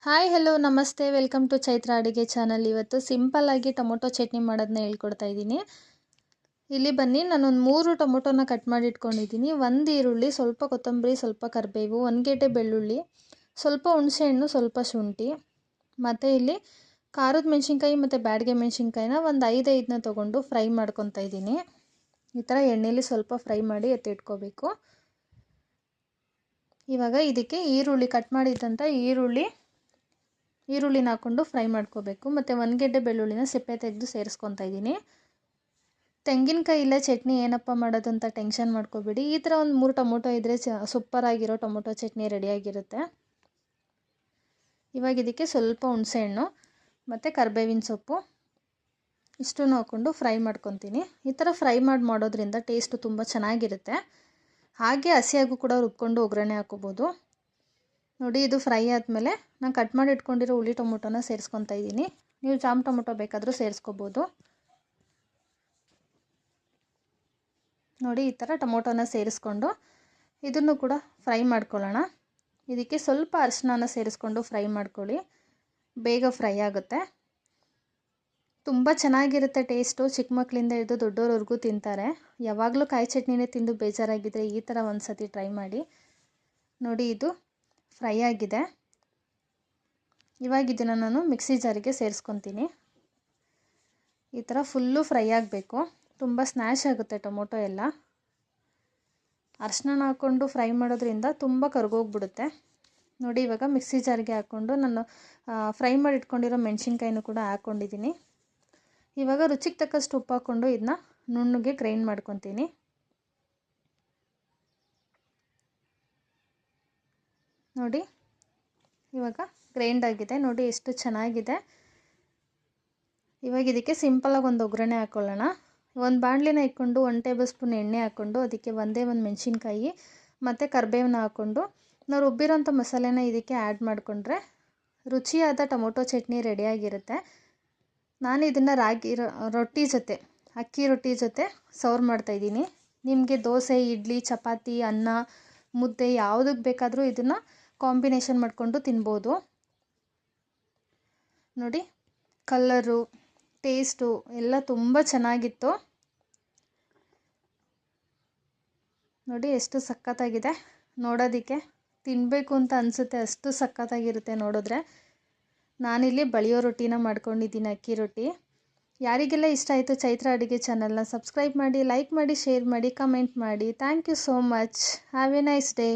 Hi hello ನಮಸ್ತೆ welcome to Chaitra ಅಡುಗೆ channel. ಇವತ್ತು ಸಿಂಪಲ್ ಆಗಿ ಟೊಮೊಟೊ ಚಟ್ನಿ ಮಾಡೋದನ್ನ ಹೇಳ್ಕೊಡ್ತಾ ಇದ್ದೀನಿ. ಇಲ್ಲಿ ಬನ್ನಿ, ನಾನೊಂದು 3 ಟೊಮೊಟೊನ ಕಟ್ ಮಾಡಿ ಇಟ್ಕೊಂಡಿದ್ದೀನಿ. 1 ಈರುಳ್ಳಿ, ಸ್ವಲ್ಪ ಕೊತ್ತಂಬರಿ, ಸ್ವಲ್ಪ ಕರಿಬೇವು, 1 ಗೆಡ್ಡೆ ಬೆಳ್ಳುಳ್ಳಿ, ಸ್ವಲ್ಪ ಹುಣಸೆಹಣ್ಣು, ಸ್ವಲ್ಪ ಶುಂಠಿ, ಮತ್ತು ಇಲ್ಲಿ ಖಾರದ ಮೆಣಸಿನ್ಕಾಯಿ ಮತ್ತು ಬ್ಯಾಡಗೆ ಮೆಣಸಿನ್ಕಾಯಿನ ಒಂದು 5ನ ತೊಗೊಂಡು ಫ್ರೈ ಮಾಡ್ಕೊತಾ ಇದ್ದೀನಿ. ಈ ಥರ ಎಣ್ಣೆಲಿ ಸ್ವಲ್ಪ ಫ್ರೈ ಮಾಡಿ ಎತ್ತಿಟ್ಕೋಬೇಕು. ಇವಾಗ ಇದಕ್ಕೆ ಕಟ್ ಮಾಡಿದ್ದಂಥ ಈರುಳ್ಳಿನ ಹಾಕ್ಕೊಂಡು ಫ್ರೈ ಮಾಡ್ಕೋಬೇಕು. ಮತ್ತು 1 ಗೆಡ್ಡೆ ಬೆಳ್ಳುಳ್ಳಿನ ಸಿಪ್ಪೆ ತೆಗೆದು ಸೇರಿಸ್ಕೊತಾ ಇದ್ದೀನಿ. ತೆಂಗಿನಕಾಯಿ ಇಲ್ಲ ಚಟ್ನಿ ಏನಪ್ಪ ಮಾಡೋದು ಅಂತ ಟೆನ್ಷನ್ ಮಾಡ್ಕೋಬೇಡಿ. ಈ ಥರ ಒಂದು 3 ಟೊಮೊಟೊ ಇದ್ದರೆ ಸೂಪರಾಗಿರೋ ಟೊಮೊಟೊ ಚಟ್ನಿ ರೆಡಿಯಾಗಿರುತ್ತೆ. ಇವಾಗ ಇದಕ್ಕೆ ಸ್ವಲ್ಪ ಹುಣಸೆಹಣ್ಣು ಮತ್ತು ಕರಿಬೇವಿನ ಸೊಪ್ಪು ಇಷ್ಟನ್ನು ಹಾಕ್ಕೊಂಡು ಫ್ರೈ ಮಾಡ್ಕೊತೀನಿ. ಈ ಥರ ಫ್ರೈ ಮಾಡೋದ್ರಿಂದ ಟೇಸ್ಟು ತುಂಬ ಚೆನ್ನಾಗಿರುತ್ತೆ. ಹಾಗೆ ಹಸಿಯಾಗೂ ಕೂಡ ರುಬ್ಕೊಂಡು ಒಗ್ಗರಣೆ ಹಾಕೋಬೋದು. ನೋಡಿ, ಇದು ಫ್ರೈ ಆದಮೇಲೆ ನಾನು ಕಟ್ ಮಾಡಿ ಇಟ್ಕೊಂಡಿರೋ ಹುಳಿ ಟೊಮೊಟೊನ ಸೇರಿಸ್ಕೊತಾ ಇದ್ದೀನಿ. ನೀವು ಜಾಮ್ ಟೊಮೊಟೊ ಬೇಕಾದರೂ ಸೇರಿಸ್ಕೋಬೋದು. ನೋಡಿ, ಈ ಥರ ಟೊಮೊಟೊನ ಸೇರಿಸ್ಕೊಂಡು ಇದನ್ನು ಕೂಡ ಫ್ರೈ ಮಾಡ್ಕೊಳ್ಳೋಣ. ಇದಕ್ಕೆ ಸ್ವಲ್ಪ ಅರಿಶಿನ ಸೇರಿಸ್ಕೊಂಡು ಫ್ರೈ ಮಾಡ್ಕೊಳ್ಳಿ, ಬೇಗ ಫ್ರೈ ಆಗುತ್ತೆ. ತುಂಬ ಚೆನ್ನಾಗಿರುತ್ತೆ ಟೇಸ್ಟು. ಚಿಕ್ಕ ಮಕ್ಕಳಿಂದ ಹಿಡಿದು ದೊಡ್ಡೋರವರೆಗೂ ತಿಂತಾರೆ. ಯಾವಾಗಲೂ ಕಾಯಿ ಚಟ್ನಿನೇ ತಿಂದು ಬೇಜಾರಾಗಿದ್ದರೆ ಈ ಥರ ಒಂದು ಸತಿ ಟ್ರೈ ಮಾಡಿ. ನೋಡಿ, ಇದು ಫ್ರೈ ಆಗಿದೆ. ಇವಾಗ ಇದನ್ನು ನಾನು ಮಿಕ್ಸಿ ಜಾರಿಗೆ ಸೇರಿಸ್ಕೊತೀನಿ. ಈ ಥರ ಫುಲ್ಲು ಫ್ರೈ ಆಗಬೇಕು. ತುಂಬ ಸ್ನ್ಯಾಶ್ ಆಗುತ್ತೆ ಟೊಮೊಟೊ ಎಲ್ಲ. ಅರಿಶಿನ ಹಾಕ್ಕೊಂಡು ಫ್ರೈ ಮಾಡೋದ್ರಿಂದ ತುಂಬ ಕರ್ಗೋಗ್ಬಿಡುತ್ತೆ. ನೋಡಿ, ಇವಾಗ ಮಿಕ್ಸಿ ಜಾರಿಗೆ ಹಾಕ್ಕೊಂಡು ನಾನು ಫ್ರೈ ಮಾಡಿ ಇಟ್ಕೊಂಡಿರೋ ಮೆಣಸಿನ್ಕಾಯಿನೂ ಕೂಡ ಹಾಕ್ಕೊಂಡಿದ್ದೀನಿ. ಇವಾಗ ರುಚಿಗೆ ತಕ್ಕಷ್ಟು ಉಪ್ಪು ಹಾಕ್ಕೊಂಡು ಇದನ್ನ ನುಣ್ಣಗೆ ಗ್ರೈಂಡ್ ಮಾಡ್ಕೊತೀನಿ. ನೋಡಿ, ಇವಾಗ ಗ್ರೈಂಡ್ ಆಗಿದೆ. ನೋಡಿ ಎಷ್ಟು ಚೆನ್ನಾಗಿದೆ. ಇವಾಗ ಇದಕ್ಕೆ ಸಿಂಪಲಾಗಿ ಒಂದು ಒಗ್ಗರಣೆ ಹಾಕ್ಕೊಳ್ಳೋಣ. ಒಂದು ಬಾಣಲಿನ ಇಟ್ಕೊಂಡು 1 ಟೇಬಲ್ ಸ್ಪೂನ್ ಎಣ್ಣೆ ಹಾಕ್ಕೊಂಡು ಅದಕ್ಕೆ ಒಂದೇ ಒಂದು ಮೆಣಸಿನ್ಕಾಯಿ ಮತ್ತು ಕರಿಬೇವನ್ನ ಹಾಕ್ಕೊಂಡು ನಾವು ರುಬ್ಬಿರೋಂಥ ಮಸಾಲೆನ ಇದಕ್ಕೆ ಆ್ಯಡ್ ಮಾಡಿಕೊಂಡ್ರೆ ರುಚಿಯಾದ ಟೊಮೊಟೊ ಚಟ್ನಿ ರೆಡಿಯಾಗಿರುತ್ತೆ. ನಾನು ಇದನ್ನು ರೊಟ್ಟಿ ಜೊತೆ, ಅಕ್ಕಿ ರೊಟ್ಟಿ ಜೊತೆ ಸರ್ವ್ ಮಾಡ್ತಾಯಿದ್ದೀನಿ. ನಿಮಗೆ ದೋಸೆ, ಇಡ್ಲಿ, ಚಪಾತಿ, ಅನ್ನ, ಮುದ್ದೆ ಯಾವುದಕ್ಕೆ ಬೇಕಾದರೂ ಇದನ್ನು ಕಾಂಬಿನೇಷನ್ ಮಾಡಿಕೊಂಡು ತಿನ್ಬೋದು. ನೋಡಿ, ಕಲ್ಲರು, ಟೇಸ್ಟು ಎಲ್ಲ ತುಂಬ ಚೆನ್ನಾಗಿತ್ತು. ನೋಡಿ ಎಷ್ಟು ಸಖತ್ತಾಗಿದೆ. ನೋಡೋದಕ್ಕೆ ತಿನ್ನಬೇಕು ಅಂತ ಅನಿಸುತ್ತೆ, ಅಷ್ಟು ಸಖತ್ತಾಗಿರುತ್ತೆ ನೋಡಿದ್ರೆ. ನಾನಿಲ್ಲಿ ಬಳಿಯೋ ರೊಟ್ಟಿನ ಮಾಡ್ಕೊಂಡಿದ್ದೀನಿ, ಅಕ್ಕಿ ರೊಟ್ಟಿ. ಯಾರಿಗೆಲ್ಲ ಇಷ್ಟ ಆಯಿತು ಚೈತ್ರ ಅಡುಗೆ ಚಾನಲ್ನ ಸಬ್ಸ್ಕ್ರೈಬ್ ಮಾಡಿ, ಲೈಕ್ ಮಾಡಿ, ಶೇರ್ ಮಾಡಿ, ಕಮೆಂಟ್ ಮಾಡಿ. Thank you so much. Have a nice day.